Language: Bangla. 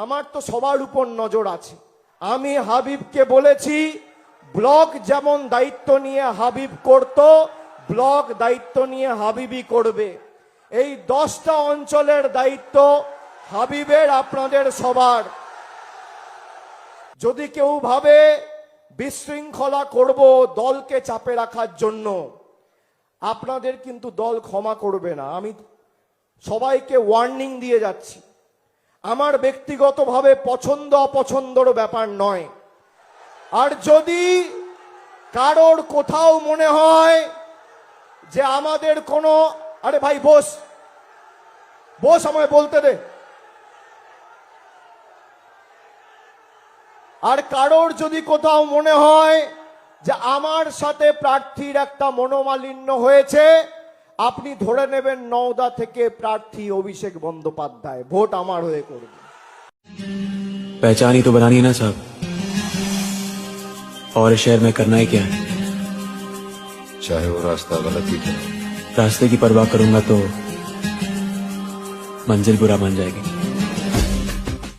আমার তো সবার উপর নজর আছে। আমি হাবিবকে বলেছি ব্লক যেমন দায়িত্ব নিয়ে হাবিব করত, ব্লক দায়িত্ব নিয়ে হাবিবই করবে। এই 10টা অঞ্চলের দায়িত্ব হাবিবের, আপনাদের সবার। যদি কেউ ভাবে বিশৃঙ্খলা করব দলকে চাপে রাখার জন্য, আপনাদের কিন্তু দল ক্ষমা করবে না। আমি সবাইকে ওয়ার্নিং দিয়ে যাচ্ছি, আমার ব্যক্তিগতভাবে পছন্দ অপছন্দর ব্যাপার নয়। আর যদি কারোর কোথাও মনে হয় যে আমাদের কোনো, আরে ভাই বস বস, আমায় বলতে দে। আর কারোর যদি কোথাও মনে হয় যে আমার সাথে প্রার্থীর একটা মনোমালিন্য হয়েছে, আপনি ধরে নেবেন নওদা থেকে প্রার্থী অভিষেক বন্দ্যোপাধ্যায় ভোট আমার হয়ে করবে। पहचान ही तो बनानी है ना साहब, और इस शहर में करना ही क्या है। चाहे वो रास्ता गलत ही हो। रास्ते की परवाह करूंगा तो मंजिल बुरा बन जाएगी।